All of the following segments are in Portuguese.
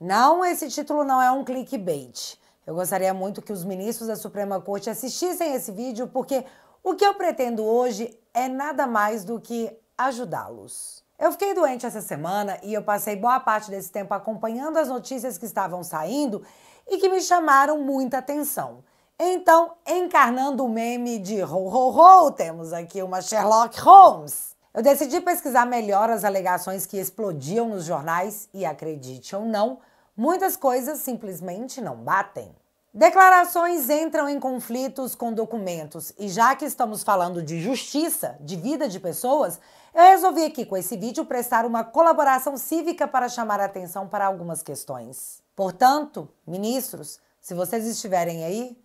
Não, esse título não é um clickbait. Eu gostaria muito que os ministros da Suprema Corte assistissem esse vídeo, porque o que eu pretendo hoje é nada mais do que ajudá-los. Eu fiquei doente essa semana e eu passei boa parte desse tempo acompanhando as notícias que estavam saindo e que me chamaram muita atenção. Então, encarnando o meme de ho, ho, ho, temos aqui uma Sherlock Holmes. Eu decidi pesquisar melhor as alegações que explodiam nos jornais e, acredite ou não, muitas coisas simplesmente não batem. Declarações entram em conflitos com documentos e já que estamos falando de justiça, de vida de pessoas, eu resolvi aqui com esse vídeo prestar uma colaboração cívica para chamar a atenção para algumas questões. Portanto, ministros, se vocês estiverem aí,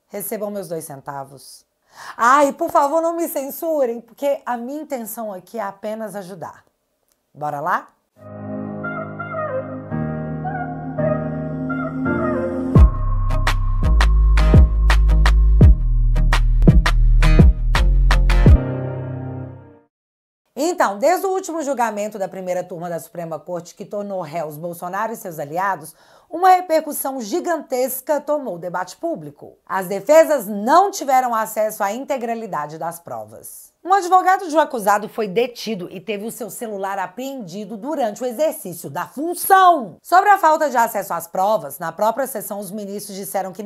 recebam meus 2 centavos. E por favor não me censurem, porque a minha intenção aqui é apenas ajudar. Bora lá? Então, desde o último julgamento da primeira turma da Suprema Corte, que tornou réus Bolsonaro e seus aliados, uma repercussão gigantesca tomou o debate público. As defesas não tiveram acesso à integralidade das provas. Um advogado de um acusado foi detido e teve o seu celular apreendido durante o exercício da função. Sobre a falta de acesso às provas, na própria sessão os ministros disseram que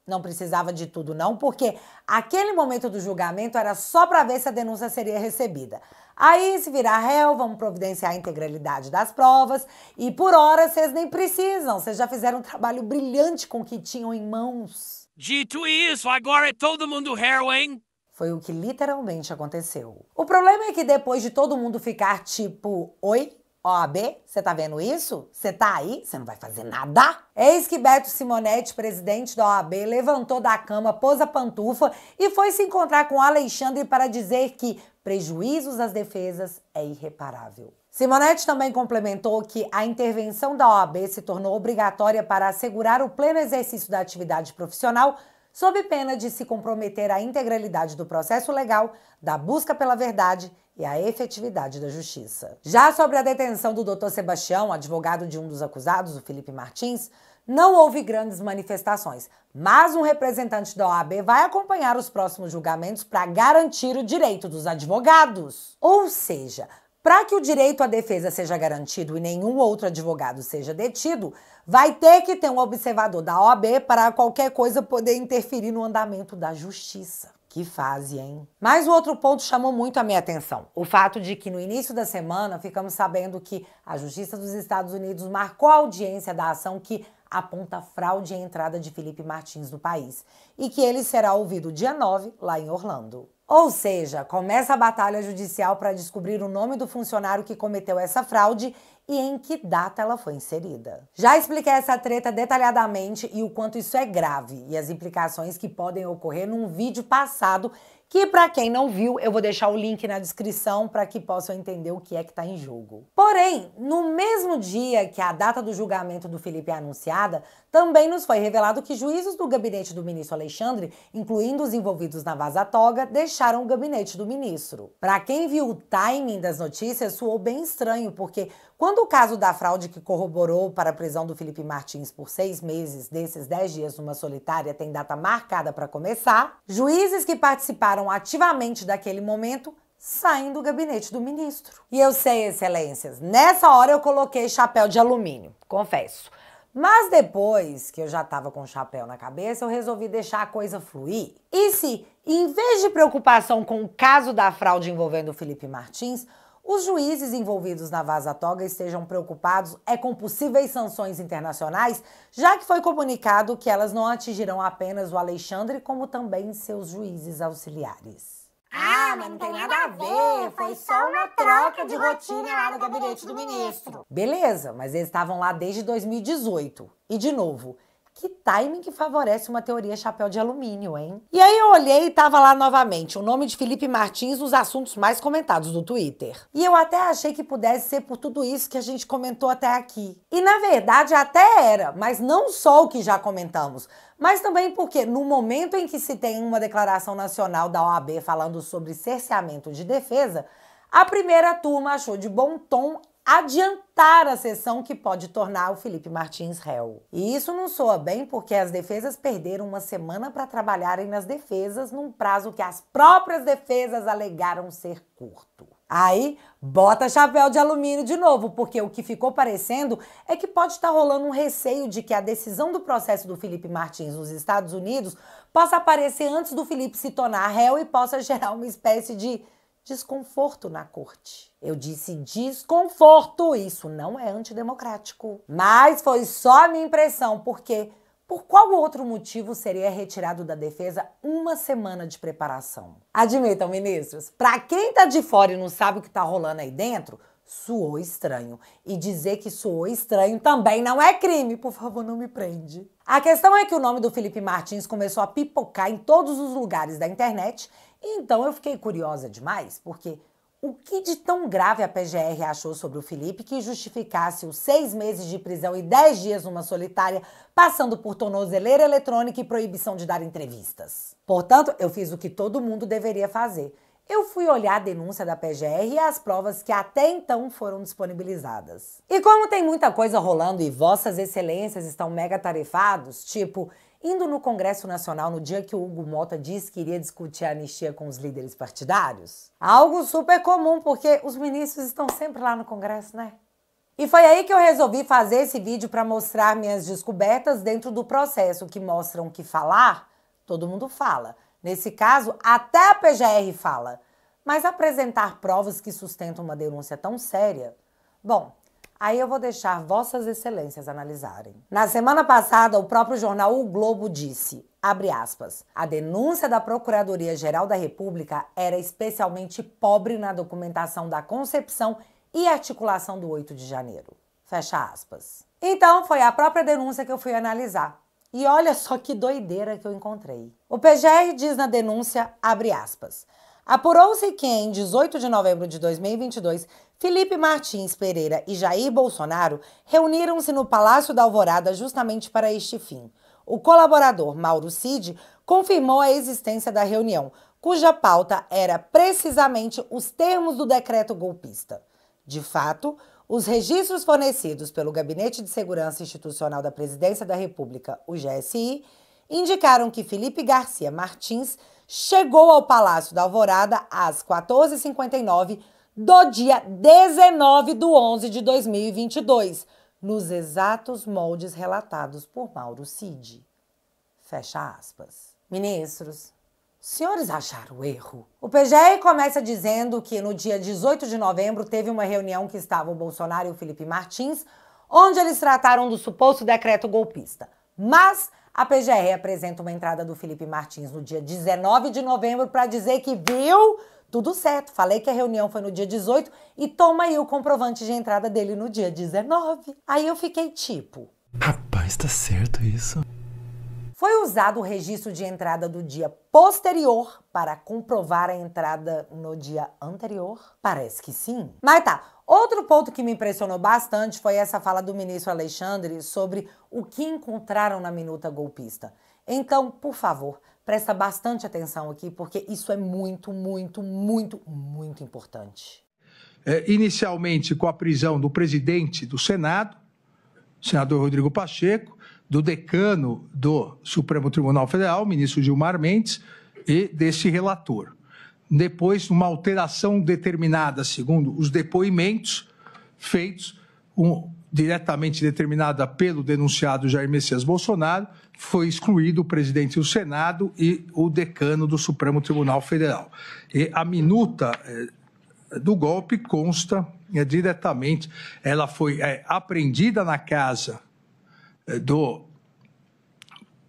não precisava de tudo não, porque aquele momento do julgamento era só para ver se a denúncia seria recebida. Aí, se virar réu, vamos providenciar a integralidade das provas e por hora vocês nem precisam, vocês já fizeram um trabalho brilhante com o que tinham em mãos. Dito isso, agora é todo mundo réu, hein? Foi o que literalmente aconteceu. O problema é que depois de todo mundo ficar tipo, oi? OAB, você tá vendo isso? Você tá aí? Você não vai fazer nada? Eis que Beto Simonetti, presidente da OAB, levantou da cama, pôs a pantufa e foi se encontrar com Alexandre para dizer que prejuízos às defesas é irreparável. Simonetti também complementou que a intervenção da OAB se tornou obrigatória para assegurar o pleno exercício da atividade profissional, sob pena de se comprometer a integralidade do processo legal, da busca pela verdade e a efetividade da justiça. Já sobre a detenção do Dr. Sebastião, advogado de um dos acusados, o Felipe Martins, não houve grandes manifestações, mas um representante da OAB vai acompanhar os próximos julgamentos para garantir o direito dos advogados. Ou seja, para que o direito à defesa seja garantido e nenhum outro advogado seja detido, vai ter que ter um observador da OAB para qualquer coisa poder interferir no andamento da justiça. Que fase, hein? Mas o outro ponto chamou muito a minha atenção. O fato de que no início da semana ficamos sabendo que a Justiça dos Estados Unidos marcou a audiência da ação que aponta fraude à entrada de Felipe Martins no país e que ele será ouvido dia 9 lá em Orlando. Ou seja, começa a batalha judicial para descobrir o nome do funcionário que cometeu essa fraude e em que data ela foi inserida. Já expliquei essa treta detalhadamente e o quanto isso é grave e as implicações que podem ocorrer num vídeo passado que, para quem não viu, eu vou deixar o link na descrição para que possam entender o que é que está em jogo. Porém, no mesmo dia que a data do julgamento do Felipe é anunciada, também nos foi revelado que juízes do gabinete do ministro Alexandre, incluindo os envolvidos na Vaza Toga, deixaram o gabinete do ministro. Para quem viu o timing das notícias, soou bem estranho, porque quando o caso da fraude que corroborou para a prisão do Felipe Martins por 6 meses desses 10 dias numa solitária tem data marcada para começar, juízes que participaram ativamente daquele momento saem do gabinete do ministro. E eu sei, excelências, nessa hora eu coloquei chapéu de alumínio, confesso. Mas depois que eu já estava com o chapéu na cabeça, eu resolvi deixar a coisa fluir. E se, em vez de preocupação com o caso da fraude envolvendo o Felipe Martins, os juízes envolvidos na Vaza Toga estejam preocupados com possíveis sanções internacionais, já que foi comunicado que elas não atingirão apenas o Alexandre, como também seus juízes auxiliares. Mas não tem nada a ver, foi só uma troca de rotina lá no gabinete do ministro. Beleza, mas eles estavam lá desde 2018. E de novo, que timing que favorece uma teoria chapéu de alumínio, hein? E aí eu olhei e tava lá novamente o nome de Felipe Martins nos assuntos mais comentados do Twitter. E eu até achei que pudesse ser por tudo isso que a gente comentou até aqui. E na verdade até era, mas não só o que já comentamos, mas também porque no momento em que se tem uma declaração nacional da OAB falando sobre cerceamento de defesa, a primeira turma achou de bom tom adiantar a sessão que pode tornar o Felipe Martins réu. E isso não soa bem porque as defesas perderam uma semana para trabalharem nas defesas num prazo que as próprias defesas alegaram ser curto. Aí, bota chapéu de alumínio de novo, porque o que ficou parecendo é que pode estar rolando um receio de que a decisão do processo do Felipe Martins nos Estados Unidos possa aparecer antes do Felipe se tornar réu e possa gerar uma espécie de desconforto na corte. Eu disse desconforto, isso não é antidemocrático. Mas foi só a minha impressão, porque por qual outro motivo seria retirado da defesa uma semana de preparação? Admitam, ministros, pra quem tá de fora e não sabe o que tá rolando aí dentro, soou estranho. E dizer que soou estranho também não é crime, por favor, não me prende. A questão é que o nome do Felipe Martins começou a pipocar em todos os lugares da internet, então eu fiquei curiosa demais, porque o que de tão grave a PGR achou sobre o Felipe que justificasse os 6 meses de prisão e 10 dias numa solitária, passando por tornozeleira eletrônica e proibição de dar entrevistas? Portanto, eu fiz o que todo mundo deveria fazer. Eu fui olhar a denúncia da PGR e as provas que até então foram disponibilizadas. E como tem muita coisa rolando e vossas excelências estão mega tarefados, tipo indo no Congresso Nacional no dia que o Hugo Mota disse que iria discutir a anistia com os líderes partidários, algo super comum porque os ministros estão sempre lá no Congresso, né? E foi aí que eu resolvi fazer esse vídeo para mostrar minhas descobertas dentro do processo, que mostram que falar, todo mundo fala. Nesse caso, até a PGR fala. Mas apresentar provas que sustentam uma denúncia tão séria? Bom, aí eu vou deixar vossas excelências analisarem. Na semana passada, o próprio jornal O Globo disse, abre aspas, a denúncia da Procuradoria-Geral da República era especialmente pobre na documentação da concepção e articulação do 8 de janeiro. Fecha aspas. Então, foi a própria denúncia que eu fui analisar. E olha só que doideira que eu encontrei. O PGR diz na denúncia, abre aspas, apurou-se que em 18 de novembro de 2022, Felipe Martins Pereira e Jair Bolsonaro reuniram-se no Palácio da Alvorada justamente para este fim. O colaborador Mauro Cid confirmou a existência da reunião, cuja pauta era precisamente os termos do decreto golpista. De fato, os registros fornecidos pelo Gabinete de Segurança Institucional da Presidência da República, o GSI, indicaram que Felipe Garcia Martins chegou ao Palácio da Alvorada às 14h59 do dia 19/11 de 2022, nos exatos moldes relatados por Mauro Cid. Fecha aspas. Ministros, senhores acharam o erro? O PGR começa dizendo que no dia 18 de novembro teve uma reunião que estavam o Bolsonaro e o Felipe Martins, onde eles trataram do suposto decreto golpista. Mas a PGR apresenta uma entrada do Felipe Martins no dia 19 de novembro para dizer que viu tudo certo. Falei que a reunião foi no dia 18 e toma aí o comprovante de entrada dele no dia 19. Aí eu fiquei tipo... Rapaz, tá certo isso? Foi usado o registro de entrada do dia posterior para comprovar a entrada no dia anterior? Parece que sim. Mas tá, outro ponto que me impressionou bastante foi essa fala do ministro Alexandre sobre o que encontraram na minuta golpista. Então, por favor, presta bastante atenção aqui, porque isso é muito, muito, muito, muito importante. Inicialmente com a prisão do presidente do Senado, senador Rodrigo Pacheco, do decano do Supremo Tribunal Federal, ministro Gilmar Mendes, e desse relator. Depois, uma alteração determinada, segundo os depoimentos feitos, diretamente determinada pelo denunciado Jair Messias Bolsonaro, foi excluído o presidente do Senado e o decano do Supremo Tribunal Federal. E a minuta do golpe consta diretamente, ela foi apreendida na casa do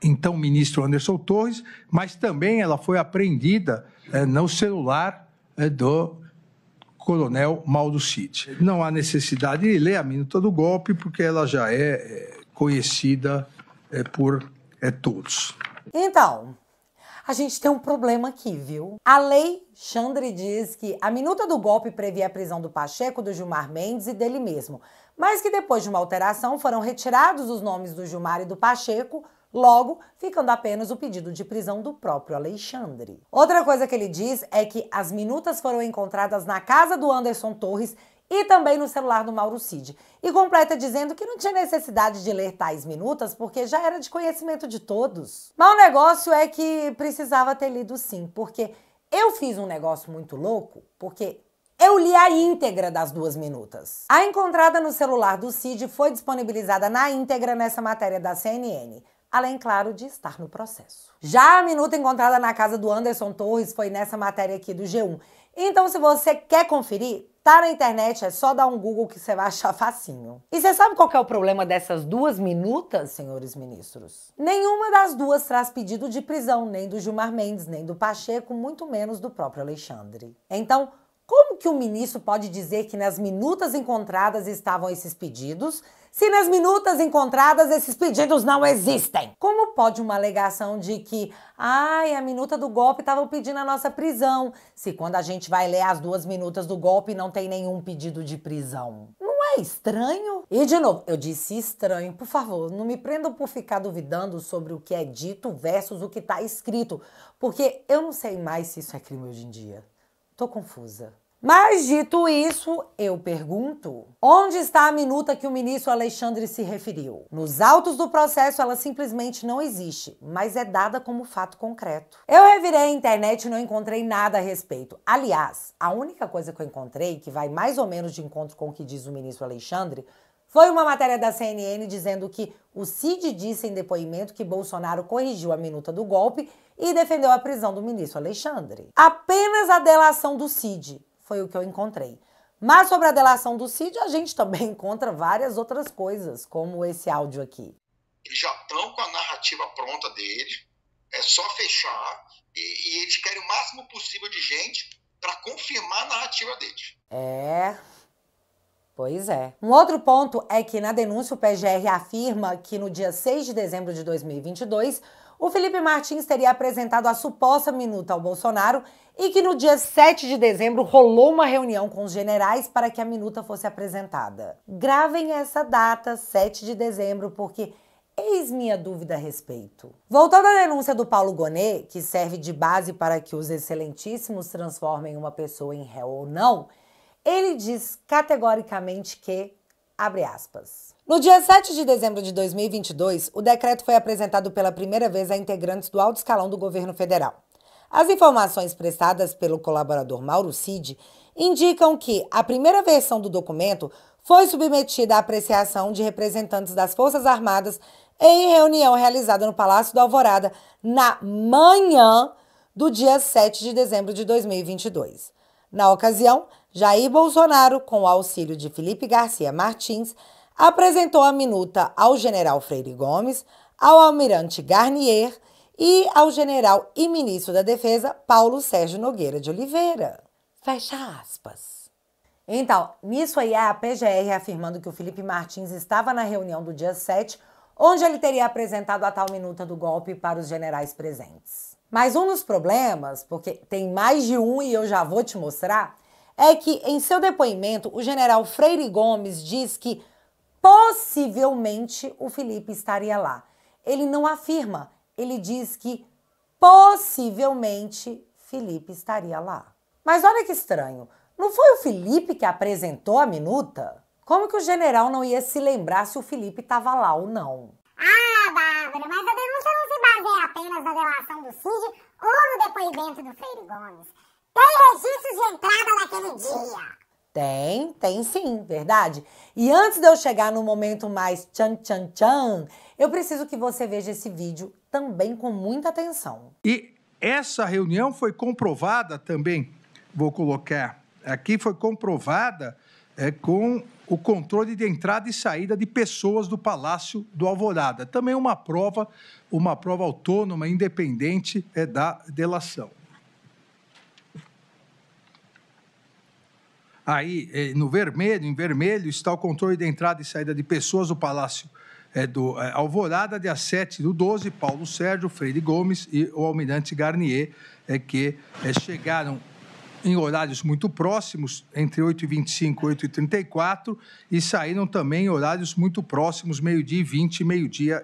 então ministro Anderson Torres, mas também ela foi apreendida no celular do coronel Mauro Cid. Não há necessidade de ler a minuta do golpe, porque ela já é conhecida por todos. Então, a gente tem um problema aqui, viu? A lei Xandre diz que a minuta do golpe previa a prisão do Pacheco, do Gilmar Mendes e dele mesmo, mas que depois de uma alteração foram retirados os nomes do Gilmar e do Pacheco, logo ficando apenas o pedido de prisão do próprio Alexandre. Outra coisa que ele diz é que as minutas foram encontradas na casa do Anderson Torres e também no celular do Mauro Cid. E completa dizendo que não tinha necessidade de ler tais minutas porque já era de conhecimento de todos. Mas o negócio é que precisava ter lido sim, porque eu fiz um negócio muito louco, porque eu li a íntegra das 2 minutas. A encontrada no celular do Cid foi disponibilizada na íntegra nessa matéria da CNN, além, claro, de estar no processo. Já a minuta encontrada na casa do Anderson Torres foi nessa matéria aqui do G1. Então, se você quer conferir, tá na internet, é só dar um Google que você vai achar facinho. E você sabe qual que é o problema dessas 2 minutas, senhores ministros? Nenhuma das duas traz pedido de prisão, nem do Gilmar Mendes, nem do Pacheco, muito menos do próprio Alexandre. Então, como que o ministro pode dizer que nas minutas encontradas estavam esses pedidos, se nas minutas encontradas esses pedidos não existem? Como pode uma alegação de que, a minuta do golpe estava pedindo a nossa prisão, se quando a gente vai ler as 2 minutas do golpe não tem nenhum pedido de prisão? Não é estranho? E de novo, eu disse estranho, por favor, não me prendam por ficar duvidando sobre o que é dito versus o que está escrito, porque eu não sei mais se isso é crime hoje em dia. Tô confusa. Mas, dito isso, eu pergunto, onde está a minuta que o ministro Alexandre se referiu? Nos autos do processo, ela simplesmente não existe, mas é dada como fato concreto. Eu revirei a internet e não encontrei nada a respeito. Aliás, a única coisa que eu encontrei, que vai mais ou menos de encontro com o que diz o ministro Alexandre, foi uma matéria da CNN dizendo que o Cid disse em depoimento que Bolsonaro corrigiu a minuta do golpe e defendeu a prisão do ministro Alexandre. Apenas a delação do Cid foi o que eu encontrei. Mas sobre a delação do Cid, a gente também encontra várias outras coisas, como esse áudio aqui. Eles já estão com a narrativa pronta deles, é só fechar e eles querem o máximo possível de gente para confirmar a narrativa deles. Pois é. Um outro ponto é que na denúncia o PGR afirma que no dia 6 de dezembro de 2022, o Felipe Martins teria apresentado a suposta minuta ao Bolsonaro e que no dia 7 de dezembro rolou uma reunião com os generais para que a minuta fosse apresentada. Gravem essa data, 7 de dezembro, porque eis minha dúvida a respeito. Voltando à denúncia do Paulo Gonet, que serve de base para que os excelentíssimos transformem uma pessoa em réu ou não, ele diz categoricamente que, abre aspas, no dia 7 de dezembro de 2022, o decreto foi apresentado pela primeira vez a integrantes do alto escalão do governo federal. As informações prestadas pelo colaborador Mauro Cid indicam que a primeira versão do documento foi submetida à apreciação de representantes das Forças Armadas em reunião realizada no Palácio do Alvorada na manhã do dia 7 de dezembro de 2022. Na ocasião, Jair Bolsonaro, com o auxílio de Felipe Garcia Martins, apresentou a minuta ao general Freire Gomes, ao almirante Garnier e ao general e ministro da Defesa Paulo Sérgio Nogueira de Oliveira. Fecha aspas. Então, nisso aí é a PGR afirmando que o Felipe Martins estava na reunião do dia 7, onde ele teria apresentado a tal minuta do golpe para os generais presentes. Mas um dos problemas, porque tem mais de um e eu já vou te mostrar, é que em seu depoimento o general Freire Gomes diz que possivelmente o Felipe estaria lá. Ele não afirma, ele diz que possivelmente Felipe estaria lá. Mas olha que estranho, não foi o Felipe que apresentou a minuta? Como que o general não ia se lembrar se o Felipe estava lá ou não? Bárbara, mas a denúncia não se baseia apenas na delação do Cid ou no depoimento do Freire Gomes. Tem registros de entrada naquele dia. Tem sim, verdade. E antes de eu chegar no momento mais tchan, eu preciso que você veja esse vídeo também com muita atenção. E essa reunião foi comprovada também, vou colocar aqui, foi comprovada com o controle de entrada e saída de pessoas do Palácio do Alvorada. Também uma prova autônoma, independente da delação. Aí, em vermelho, está o controle de entrada e saída de pessoas do Palácio do Alvorada, dia 7/12, Paulo Sérgio, Freire Gomes e o almirante Garnier, que chegaram em horários muito próximos, entre 8h25 e 8h34, e saíram também em horários muito próximos, 12h20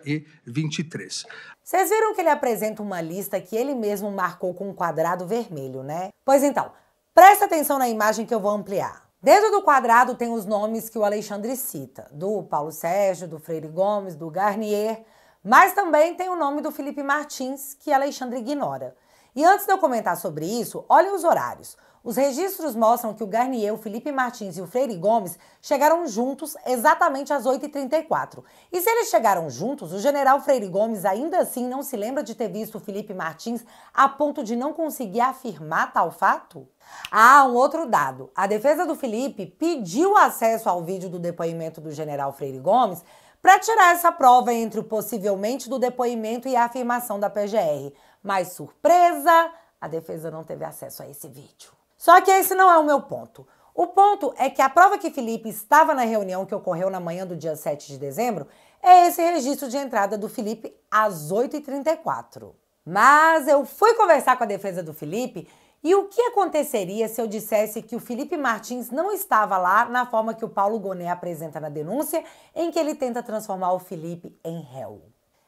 e 12h23. Vocês viram que ele apresenta uma lista que ele mesmo marcou com um quadrado vermelho, né? Pois então, presta atenção na imagem que eu vou ampliar. Dentro do quadrado tem os nomes que o Alexandre cita, do Paulo Sérgio, do Freire Gomes, do Garnier, mas também tem o nome do Felipe Martins, que Alexandre ignora. E antes de eu comentar sobre isso, olhem os horários. Os registros mostram que o Garnier, o Felipe Martins e o Freire Gomes chegaram juntos exatamente às 8h34. E se eles chegaram juntos, o general Freire Gomes ainda assim não se lembra de ter visto o Felipe Martins a ponto de não conseguir afirmar tal fato? Ah, um outro dado. A defesa do Felipe pediu acesso ao vídeo do depoimento do general Freire Gomes para tirar essa prova entre o possivelmente do depoimento e a afirmação da PGR. Mas, surpresa, a defesa não teve acesso a esse vídeo. Só que esse não é o meu ponto. O ponto é que a prova que Felipe estava na reunião que ocorreu na manhã do dia 7 de dezembro é esse registro de entrada do Felipe às 8h34. Mas eu fui conversar com a defesa do Felipe e o que aconteceria se eu dissesse que o Felipe Martins não estava lá na forma que o Paulo Gonet apresenta na denúncia, em que ele tenta transformar o Felipe em réu?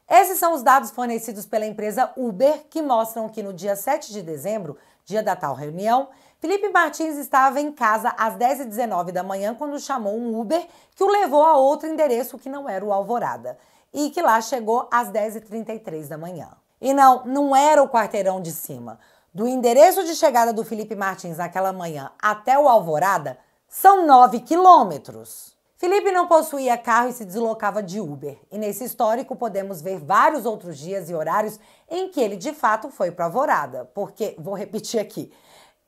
Esses são os dados fornecidos pela empresa Uber, que mostram que no dia 7 de dezembro, dia da tal reunião, Felipe Martins estava em casa às 10h19 da manhã quando chamou um Uber que o levou a outro endereço que não era o Alvorada e que lá chegou às 10h33 da manhã. E não era o quarteirão de cima. Do endereço de chegada do Felipe Martins naquela manhã até o Alvorada são 9 quilômetros. Felipe não possuía carro e se deslocava de Uber. E nesse histórico podemos ver vários outros dias e horários em que ele de fato foi para Alvorada. Porque, vou repetir aqui,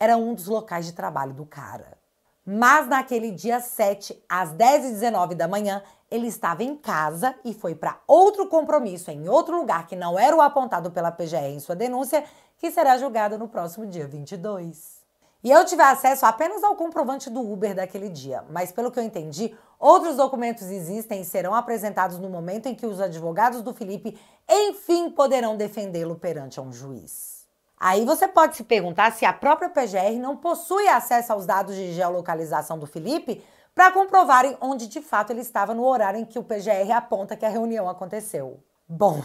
era um dos locais de trabalho do cara. Mas naquele dia 7, às 10h19 da manhã, ele estava em casa e foi para outro compromisso em outro lugar que não era o apontado pela PGR em sua denúncia, que será julgado no próximo dia 22. E eu tive acesso apenas ao comprovante do Uber daquele dia, mas pelo que eu entendi, outros documentos existem e serão apresentados no momento em que os advogados do Felipe, enfim, poderão defendê-lo perante um juiz. Aí você pode se perguntar se a própria PGR não possui acesso aos dados de geolocalização do Felipe para comprovarem onde de fato ele estava no horário em que o PGR aponta que a reunião aconteceu. Bom,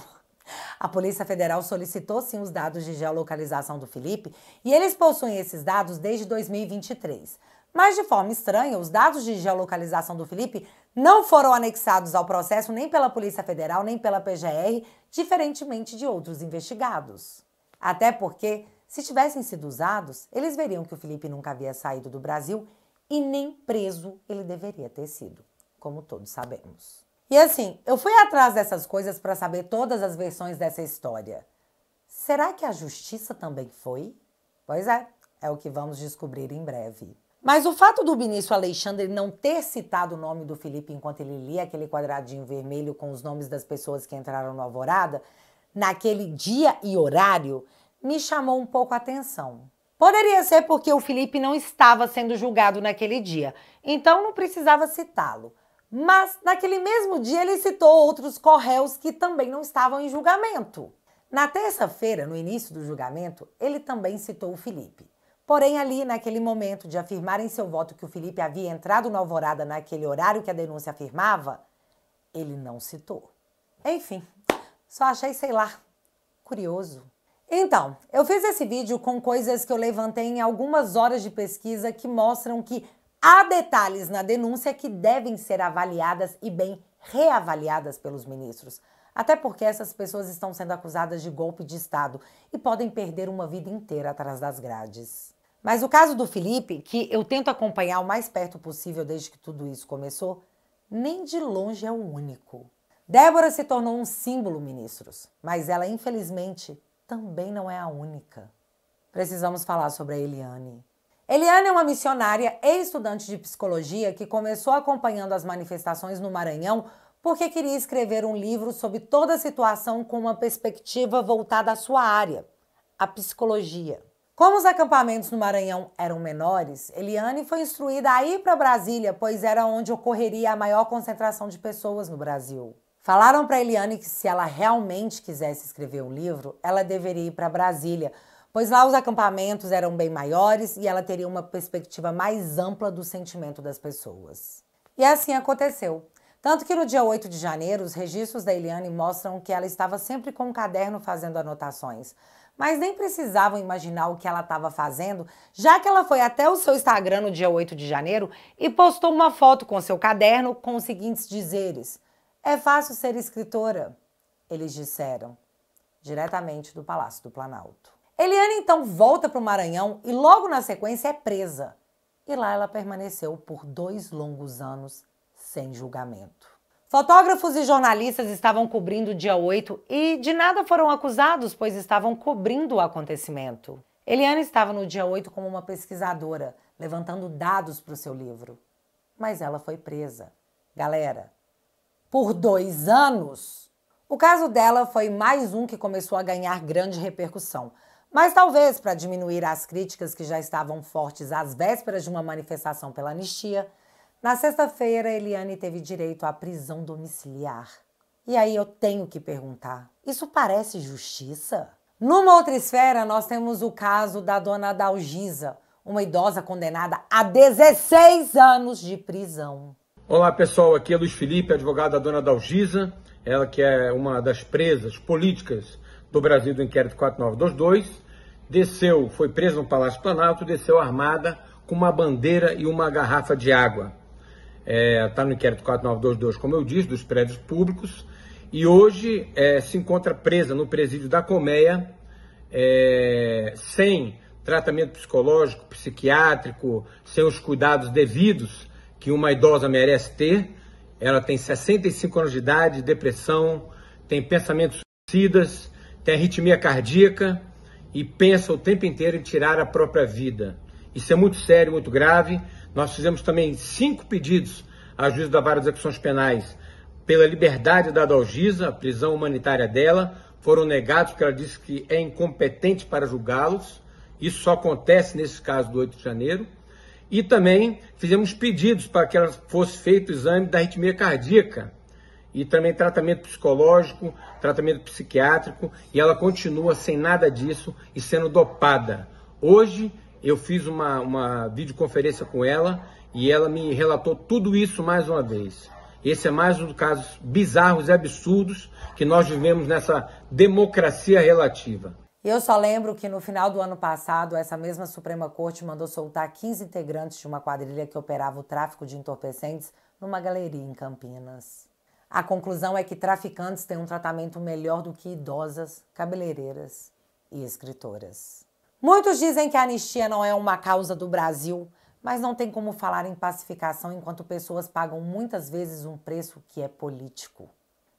a Polícia Federal solicitou sim os dados de geolocalização do Felipe e eles possuem esses dados desde 2023. Mas de forma estranha, os dados de geolocalização do Felipe não foram anexados ao processo nem pela Polícia Federal nem pela PGR, diferentemente de outros investigados. Até porque, se tivessem sido usados, eles veriam que o Felipe nunca havia saído do Brasil e nem preso ele deveria ter sido, como todos sabemos. E assim, eu fui atrás dessas coisas para saber todas as versões dessa história. Será que a justiça também foi? Pois é o que vamos descobrir em breve. Mas o fato do ministro Alexandre não ter citado o nome do Felipe enquanto ele lia aquele quadradinho vermelho com os nomes das pessoas que entraram no Alvorada, naquele dia e horário, me chamou um pouco a atenção. Poderia ser porque o Felipe não estava sendo julgado naquele dia, então não precisava citá-lo. Mas, naquele mesmo dia, ele citou outros corréus que também não estavam em julgamento. Na terça-feira, no início do julgamento, ele também citou o Felipe. Porém, ali, naquele momento de afirmar em seu voto que o Felipe havia entrado no Alvorada naquele horário que a denúncia afirmava, ele não citou. Enfim, só achei, sei lá, curioso. Então, eu fiz esse vídeo com coisas que eu levantei em algumas horas de pesquisa que mostram que há detalhes na denúncia que devem ser avaliadas e bem reavaliadas pelos ministros. Até porque essas pessoas estão sendo acusadas de golpe de Estado e podem perder uma vida inteira atrás das grades. Mas o caso do Felipe, que eu tento acompanhar o mais perto possível desde que tudo isso começou, nem de longe é o único. Débora se tornou um símbolo, ministros, mas ela, infelizmente, também não é a única. Precisamos falar sobre a Eliane. Eliane é uma missionária e estudante de psicologia que começou acompanhando as manifestações no Maranhão porque queria escrever um livro sobre toda a situação com uma perspectiva voltada à sua área, a psicologia. Como os acampamentos no Maranhão eram menores, Eliane foi instruída a ir para Brasília, pois era onde ocorreria a maior concentração de pessoas no Brasil. Falaram para Eliane que se ela realmente quisesse escrever um livro, ela deveria ir para Brasília, pois lá os acampamentos eram bem maiores e ela teria uma perspectiva mais ampla do sentimento das pessoas. E assim aconteceu. Tanto que no dia 8 de janeiro, os registros da Eliane mostram que ela estava sempre com um caderno fazendo anotações. mas nem precisavam imaginar o que ela estava fazendo, já que ela foi até o seu Instagram no dia 8 de janeiro e postou uma foto com seu caderno com os seguintes dizeres: "É fácil ser escritora", eles disseram, diretamente do Palácio do Planalto. Eliane então volta para o Maranhão e logo na sequência é presa. E lá ela permaneceu por 2 longos anos sem julgamento. Fotógrafos e jornalistas estavam cobrindo o dia 8 e de nada foram acusados, pois estavam cobrindo o acontecimento. Eliane estava no dia 8 como uma pesquisadora, levantando dados para o seu livro. Mas ela foi presa. Galera, por 2 anos! O caso dela foi mais um que começou a ganhar grande repercussão. Mas talvez para diminuir as críticas que já estavam fortes às vésperas de uma manifestação pela anistia, na sexta-feira, Eliane teve direito à prisão domiciliar. E aí eu tenho que perguntar, isso parece justiça? Numa outra esfera, nós temos o caso da dona Dalgisa, uma idosa condenada a 16 anos de prisão. Olá pessoal, aqui é Luiz Felipe, advogado da dona Dalgisa, ela que é uma das presas políticas do Brasil do inquérito 4922, foi presa no Palácio Planalto, desceu armada com uma bandeira e uma garrafa de água. Está no inquérito 4922, como eu disse, dos prédios públicos, e hoje se encontra presa no presídio da Colmeia, sem tratamento psicológico, psiquiátrico, sem os cuidados devidos que uma idosa merece ter. Ela tem 65 anos de idade, depressão, tem pensamentos suicidas, tem arritmia cardíaca e pensa o tempo inteiro em tirar a própria vida. Isso é muito sério, muito grave. Nós fizemos também 5 pedidos à juíza da Vara das Execuções Penais pela liberdade da Dalgisa, a prisão humanitária dela. Foram negados porque ela disse que é incompetente para julgá-los. Isso só acontece nesse caso do 8 de janeiro. E também fizemos pedidos para que ela fosse feito o exame da arritmia cardíaca e também tratamento psicológico, tratamento psiquiátrico, e ela continua sem nada disso e sendo dopada. Hoje eu fiz uma videoconferência com ela e ela me relatou tudo isso mais uma vez. Esse é mais um dos casos bizarros e absurdos que nós vivemos nessa democracia relativa. Eu só lembro que no final do ano passado, essa mesma Suprema Corte mandou soltar 15 integrantes de uma quadrilha que operava o tráfico de entorpecentes numa galeria em Campinas. A conclusão é que traficantes têm um tratamento melhor do que idosas, cabeleireiras e escritoras. Muitos dizem que a anistia não é uma causa do Brasil, mas não tem como falar em pacificação enquanto pessoas pagam muitas vezes um preço que é político.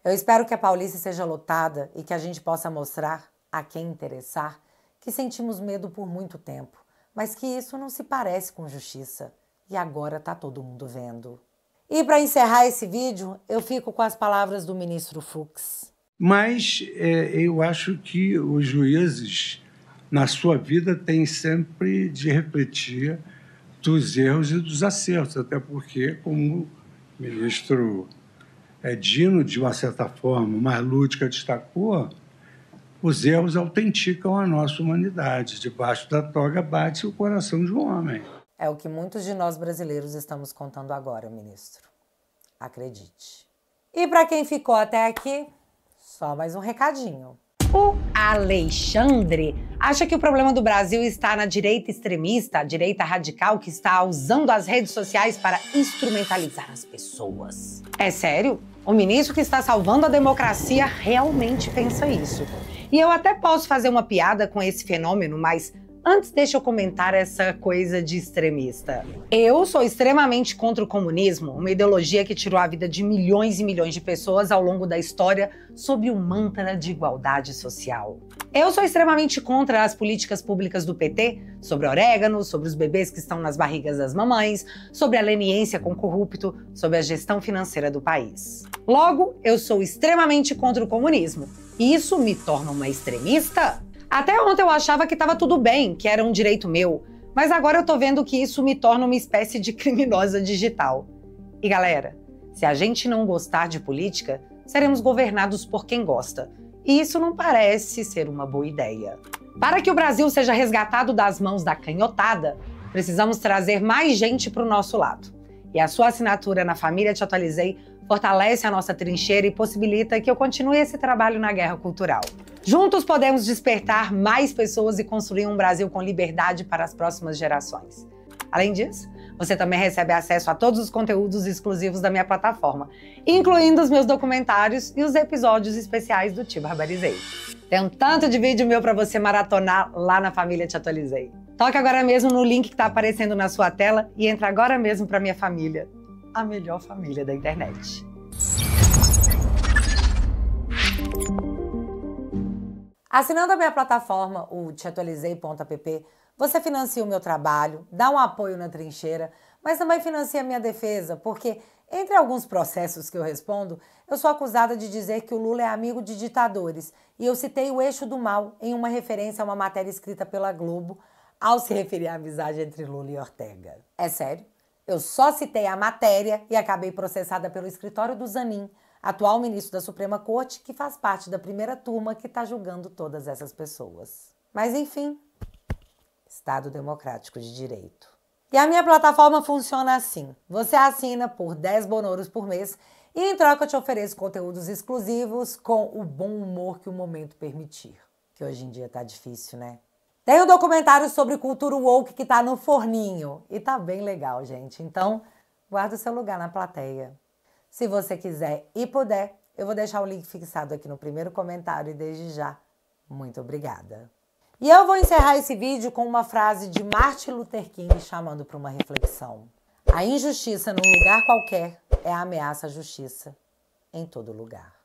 Eu espero que a Paulista seja lotada e que a gente possa mostrar, a quem interessar, que sentimos medo por muito tempo, mas que isso não se parece com justiça. E agora tá todo mundo vendo. E para encerrar esse vídeo, eu fico com as palavras do ministro Fux. Mas eu acho que os juízes, na sua vida, têm sempre de refletir dos erros e dos acertos, até porque, como o ministro Dino, de uma certa forma, mais lúdica, destacou, os erros autenticam a nossa humanidade. Debaixo da toga bate o coração de um homem. É o que muitos de nós brasileiros estamos contando agora, ministro. Acredite. E para quem ficou até aqui, só mais um recadinho. O Alexandre acha que o problema do Brasil está na direita extremista, a direita radical que está usando as redes sociais para instrumentalizar as pessoas. É sério? O ministro que está salvando a democracia realmente pensa isso. E eu até posso fazer uma piada com esse fenômeno, mas antes deixa eu comentar essa coisa de extremista. Eu sou extremamente contra o comunismo, uma ideologia que tirou a vida de milhões e milhões de pessoas ao longo da história sob o mantra de igualdade social. Eu sou extremamente contra as políticas públicas do PT, sobre orégano, sobre os bebês que estão nas barrigas das mamães, sobre a leniência com o corrupto, sobre a gestão financeira do país. Logo, eu sou extremamente contra o comunismo. E isso me torna uma extremista? Até ontem eu achava que estava tudo bem, que era um direito meu, mas agora eu tô vendo que isso me torna uma espécie de criminosa digital. E galera, se a gente não gostar de política, seremos governados por quem gosta. E isso não parece ser uma boa ideia. Para que o Brasil seja resgatado das mãos da canhotada, precisamos trazer mais gente para o nosso lado. E a sua assinatura na Família Te Atualizei fortalece a nossa trincheira e possibilita que eu continue esse trabalho na guerra cultural. Juntos podemos despertar mais pessoas e construir um Brasil com liberdade para as próximas gerações. Além disso, você também recebe acesso a todos os conteúdos exclusivos da minha plataforma, incluindo os meus documentários e os episódios especiais do Te Barbarizei. Tem um tanto de vídeo meu para você maratonar lá na Família Te Atualizei. Toque agora mesmo no link que está aparecendo na sua tela e entre agora mesmo para minha família, a melhor família da internet. Assinando a minha plataforma, o teatualizei.app, você financia o meu trabalho, dá um apoio na trincheira, mas também financia a minha defesa, porque, entre alguns processos que eu respondo, eu sou acusada de dizer que o Lula é amigo de ditadores, e eu citei o eixo do mal em uma referência a uma matéria escrita pela Globo, ao se referir à amizade entre Lula e Ortega. É sério? Eu só citei a matéria e acabei processada pelo escritório do Zanin, atual ministro da Suprema Corte, que faz parte da primeira turma que está julgando todas essas pessoas. Mas enfim, Estado Democrático de Direito. E a minha plataforma funciona assim. Você assina por 10 bonouros por mês e em troca eu te ofereço conteúdos exclusivos com o bom humor que o momento permitir. Que hoje em dia tá difícil, né? Tem um documentário sobre cultura woke que tá no forninho. E tá bem legal, gente. Então, guarda o seu lugar na plateia. Se você quiser e puder, eu vou deixar o link fixado aqui no primeiro comentário e desde já, muito obrigada. E eu vou encerrar esse vídeo com uma frase de Martin Luther King chamando para uma reflexão. A injustiça num lugar qualquer é a ameaça à justiça em todo lugar.